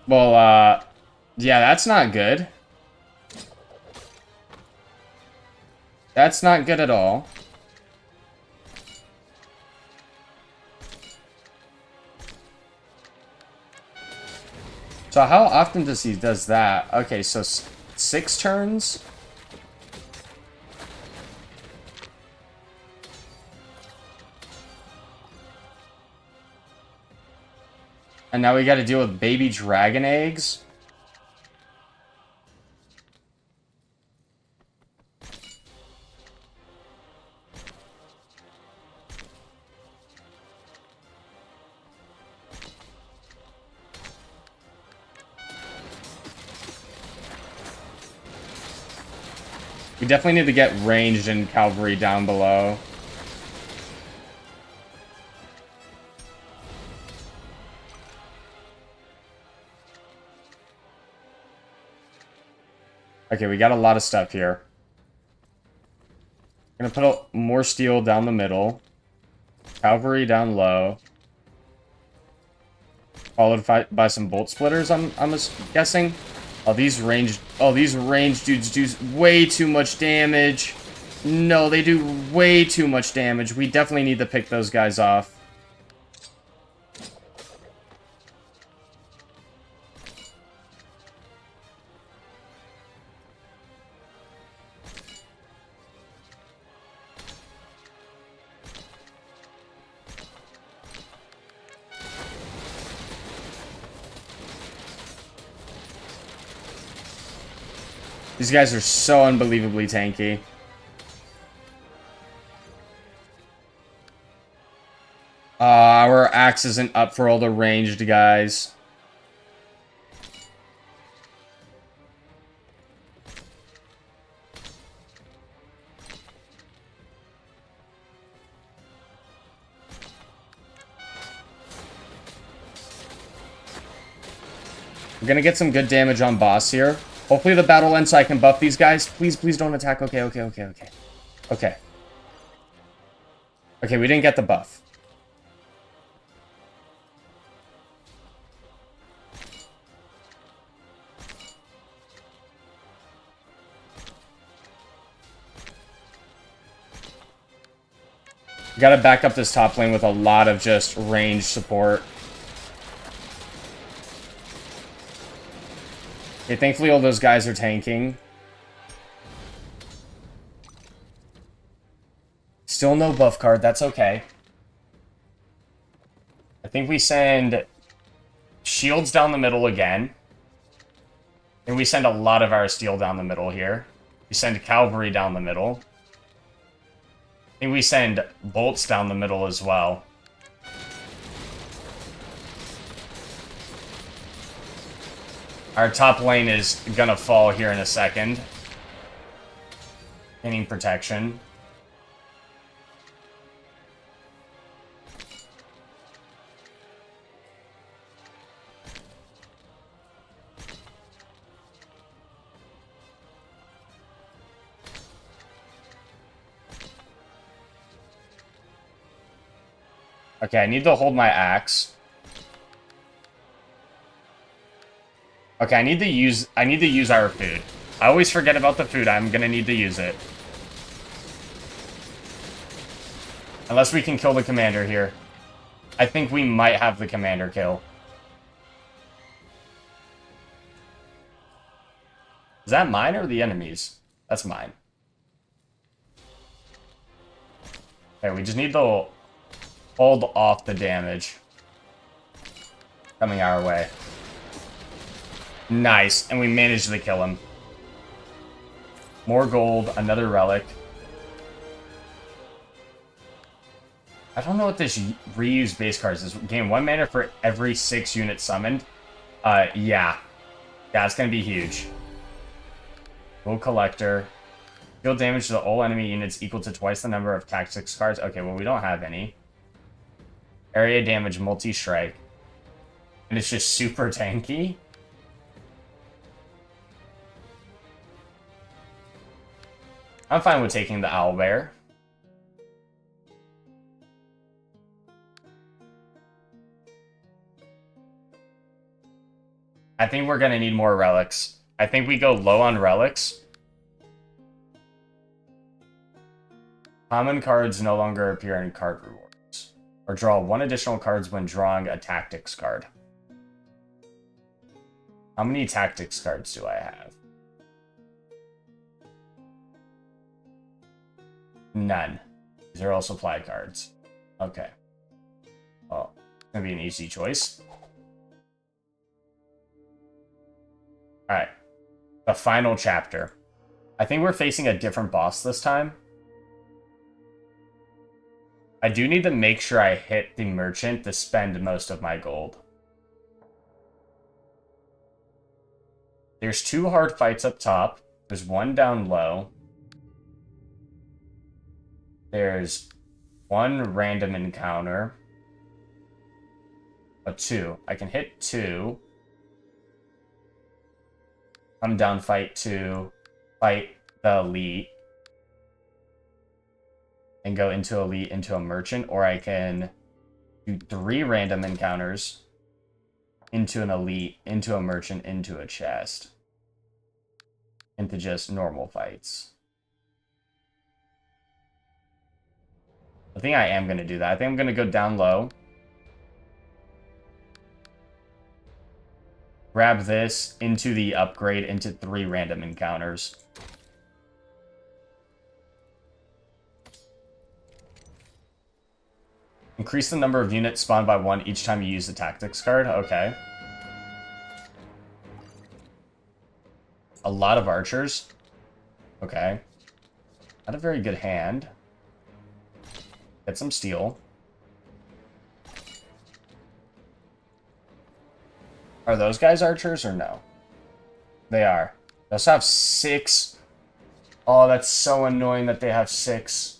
Speaker 1: Well, yeah, that's not good. That's not good at all. So how often does that? Okay, so 6 turns? And now we gotta deal with baby dragon eggs? We definitely need to get ranged and cavalry down below. Okay, we got a lot of stuff here. I'm gonna put more steel down the middle. Cavalry down low. Followed by some bolt splitters, I'm guessing. Oh, these ranged dudes do way too much damage. No, they do way too much damage. We definitely need to pick those guys off. These guys are so unbelievably tanky. Our axe isn't up for all the ranged guys. We're gonna get some good damage on boss here. Hopefully the battle ends so I can buff these guys. Please, please don't attack. Okay. Okay, we didn't get the buff. We gotta back up this top lane with a lot of just ranged support. Okay, thankfully all those guys are tanking. Still no buff card, that's okay. I think we send shields down the middle again. And we send a lot of our steel down the middle here. We send cavalry down the middle. I think we send bolts down the middle as well. Our top lane is gonna fall here in a second. Gaining protection. Okay, I need to hold my axe. Okay, I need to use our food. I always forget about the food. I'm gonna need to use it. Unless we can kill the commander here. I think we might have the commander kill. Is that mine or the enemy's? That's mine. Okay, we just need to hold off the damage coming our way. Nice, and we managed to kill him. More gold, another relic. I don't know what this reuse base cards is. Gain 1 mana for every 6 units summoned. Yeah. Yeah, it's gonna be huge. Gold collector. Deal damage to all enemy units equal to twice the number of tactics cards. Okay, well, we don't have any. Area damage, multi-strike. And it's just super tanky. I'm fine with taking the owlbear. I think we're gonna need more relics. I think we go low on relics. Common cards no longer appear in card rewards. Or draw 1 additional cards when drawing a tactics card. How many tactics cards do I have? None. These are all supply cards. Okay. Well, it's gonna be an easy choice. Alright. The final chapter. I think we're facing a different boss this time. I do need to make sure I hit the merchant to spend most of my gold. There's 2 hard fights up top. There's 1 down low. There's 1 random encounter. A 2. I can hit 2. Come down, fight 2. Fight the elite. And go into elite into a merchant. Or I can do 3 random encounters. Into an elite, into a merchant, into a chest. Into just normal fights. I think I am going to do that. I think I'm going to go down low. Grab this into the upgrade into 3 random encounters. Increase the number of units spawned by 1 each time you use the tactics card. Okay. A lot of archers. Okay. Not a very good hand. Get some steel. Are those guys archers or no? They are. They also have 6. Oh, that's so annoying that they have 6.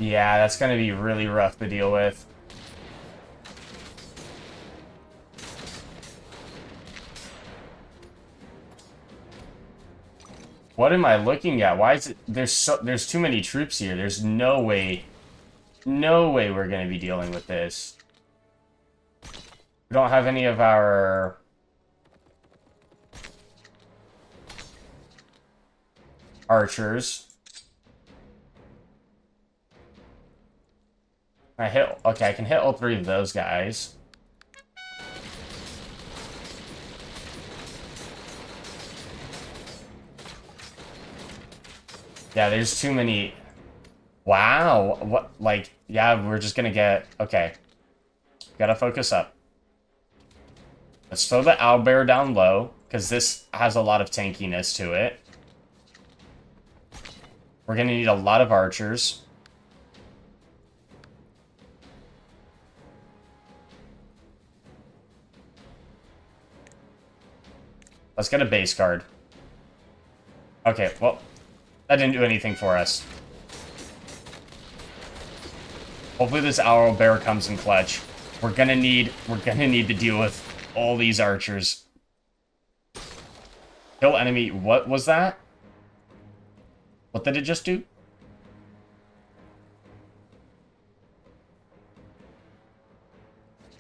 Speaker 1: Yeah, that's going to be really rough to deal with. What am I looking at? Why is it... There's too many troops here. There's no way... No way we're going to be dealing with this. We don't have any of our... archers. Okay, I can hit all 3 of those guys. Yeah, there's too many. Wow. What, like, yeah, we're just gonna get... Okay. Gotta focus up. Let's throw the owlbear down low, because this has a lot of tankiness to it. We're gonna need a lot of archers. Let's get a base guard. Okay, well, that didn't do anything for us. Hopefully this owlbear comes in clutch. We're gonna need to deal with all these archers. Kill enemy. What was that? What did it just do?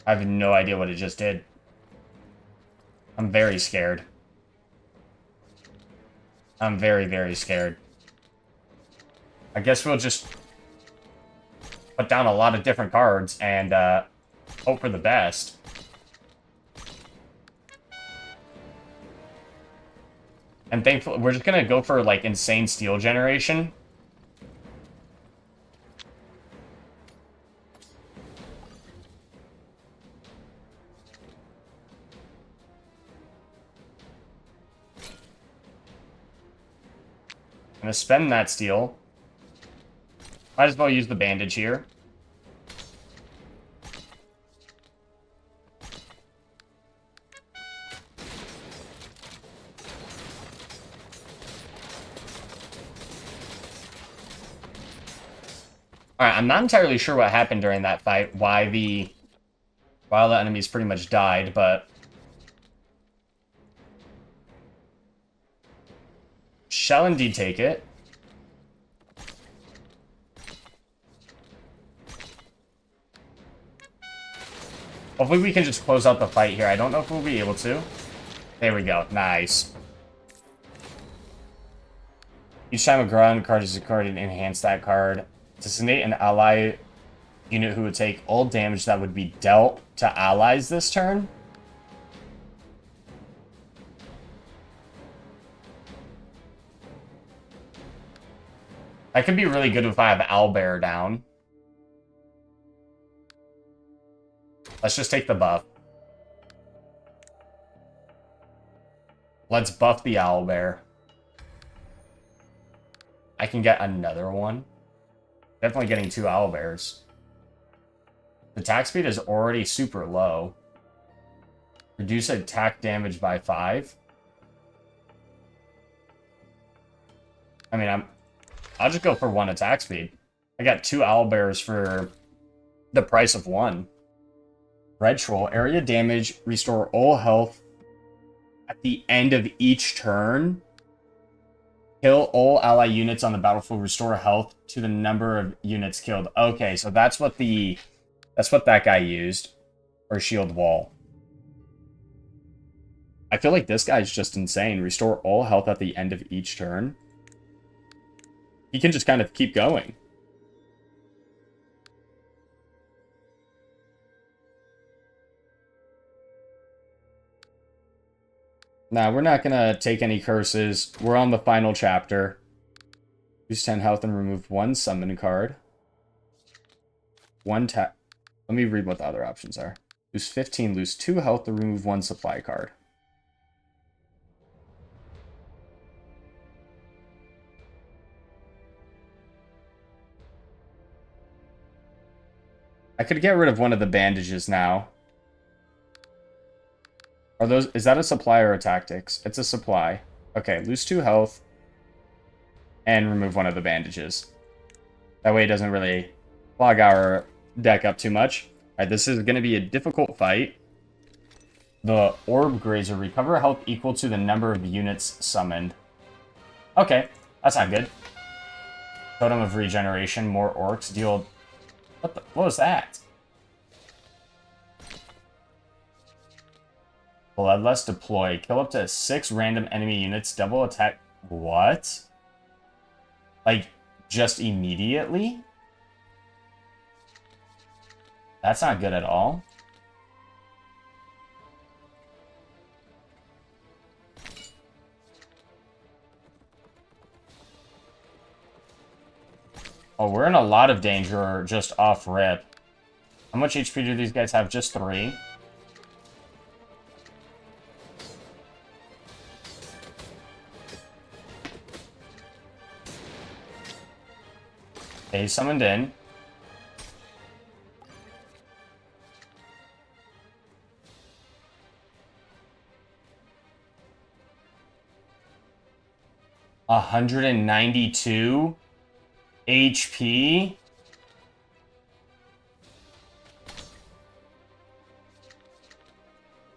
Speaker 1: I have no idea what it just did. I'm very scared. I'm very, very scared. I guess we'll just put down a lot of different cards and hope for the best. And thankfully, we're just gonna go for, like, insane steel generation. I'm gonna spend that steel. Might as well use the bandage here. Alright, I'm not entirely sure what happened during that fight, why the enemies pretty much died, but shall indeed take it. Hopefully we can just close out the fight here. I don't know if we'll be able to. There we go. Nice. Each time a ground card is recorded, enhance that card. Designate an ally unit who would take all damage that would be dealt to allies this turn. That could be really good if I have Owlbear down. Let's just take the buff. Let's buff the Owlbear. I can get another one. Definitely getting 2 Owlbears. The attack speed is already super low. Reduce attack damage by 5. I mean, I'll just go for 1 attack speed. I got 2 Owlbears for the price of 1. Red Troll, area damage, restore all health at the end of each turn. Kill all ally units on the battlefield, restore health to the number of units killed. Okay, so that's what that guy used. Or shield wall. I feel like this guy's just insane. Restore all health at the end of each turn. He can just kind of keep going. Nah, we're not gonna take any curses. We're on the final chapter. Lose 10 health and remove 1 summon card. 1 tap. Let me read what the other options are. Lose 15, lose 2 health to remove 1 supply card. I could get rid of one of the bandages now. Is that a supply or a tactics? It's a supply. Okay, lose 2 health. And remove one of the bandages. That way it doesn't really clog our deck up too much. Alright, this is going to be a difficult fight. The Orb Grazer. Recover health equal to the number of units summoned. Okay, that's not good. Totem of Regeneration. More orcs. Deal... What was that? Bloodlust deploy. Kill up to 6 random enemy units. Double attack. What? Like, just immediately? That's not good at all. Oh, we're in a lot of danger just off rip. How much HP do these guys have? Just 3? Okay, summoned in. $192 HP.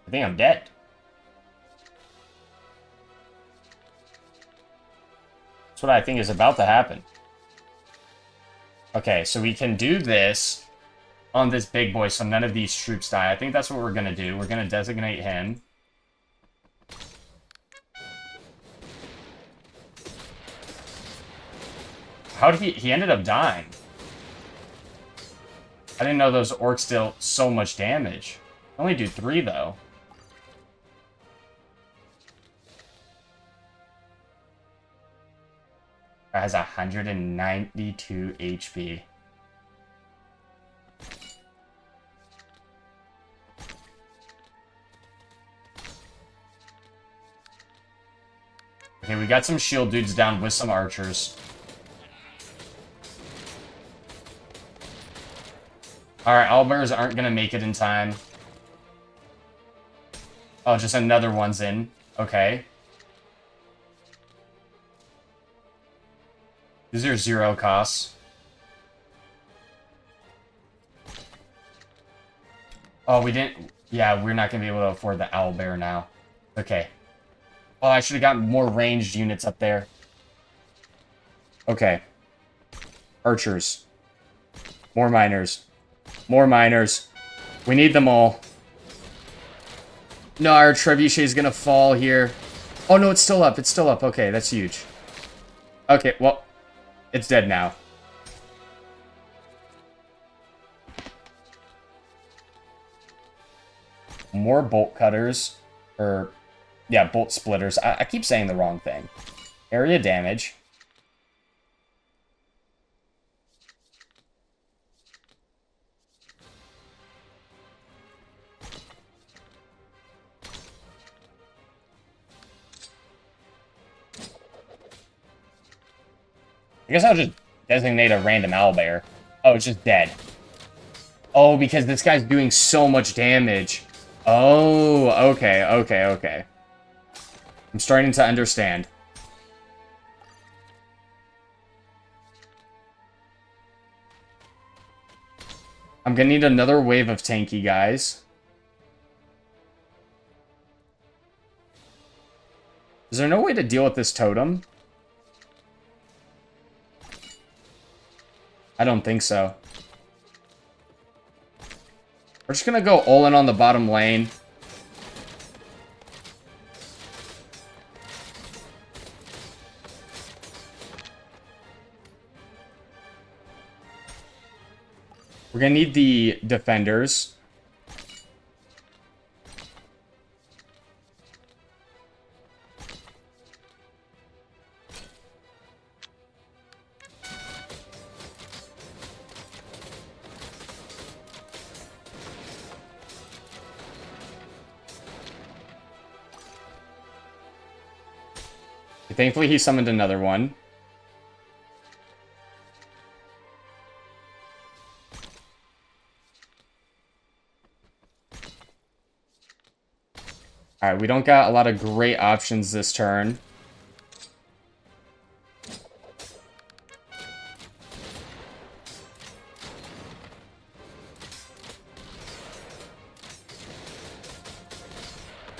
Speaker 1: I think I'm dead. That's what I think is about to happen. Okay, so we can do this on this big boy so none of these troops die. I think that's what we're going to do. We're going to designate him. How did he ended up dying? I didn't know those orcs deal so much damage. They only do 3, though. That has 192 HP. Okay, we got some shield dudes down with some archers. Alright, owlbears aren't gonna make it in time. Oh, just another one's in. Okay. These are 0 costs. Oh, we didn't... Yeah, we're not gonna be able to afford the owlbear now. Okay. Oh, I should have gotten more ranged units up there. Okay. Archers. More miners. More miners. We need them all. No, our trebuchet is gonna fall here. Oh, no, it's still up. It's still up. Okay, that's huge. Okay, well, it's dead now. More bolt cutters. Or, yeah, bolt splitters. I keep saying the wrong thing. Area damage. I guess I'll just designate a random owlbear. Oh, it's just dead. Oh, because this guy's doing so much damage. Oh, okay, okay, okay. I'm starting to understand. I'm gonna need another wave of tanky guys. Is there no way to deal with this totem? I don't think so. We're just gonna go all in on the bottom lane. We're gonna need the defenders. Thankfully, he summoned another one. Alright, we don't got a lot of great options this turn.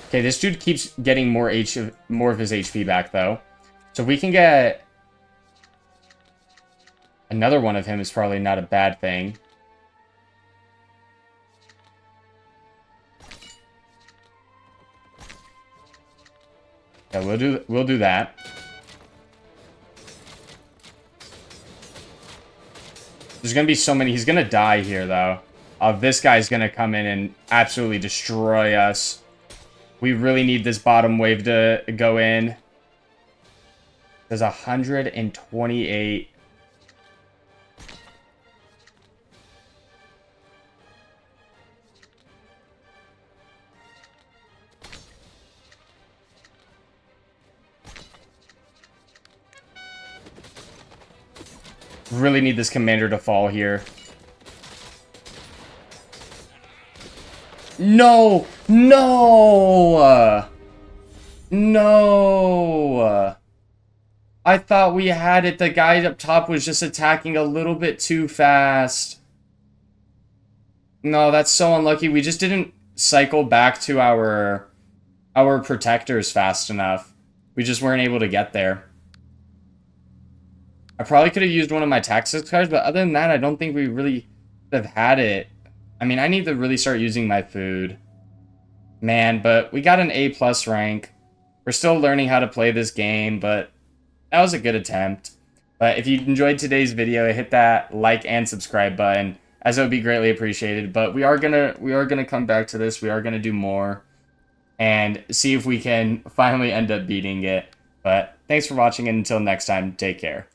Speaker 1: Okay, this dude keeps getting more of his HP back, though. So if we can get another one of him is probably not a bad thing. Yeah, we'll do that. There's gonna be so many. He's gonna die here, though. This guy's gonna come in and absolutely destroy us. We really need this bottom wave to go in. There's 128. Really need this commander to fall here. No! No! No! I thought we had it. The guy up top was just attacking a little bit too fast. No, that's so unlucky. We just didn't cycle back to our protectors fast enough. We just weren't able to get there. I probably could have used one of my tactics cards, but other than that, I don't think we really have had it. I mean, I need to really start using my food. Man, but we got an A+ rank. We're still learning how to play this game, but that was a good attempt. But if you enjoyed today's video, hit that like and subscribe button, as it would be greatly appreciated. But we are gonna come back to this. We are gonna do more and see if we can finally end up beating it. But thanks for watching, and until next time, take care.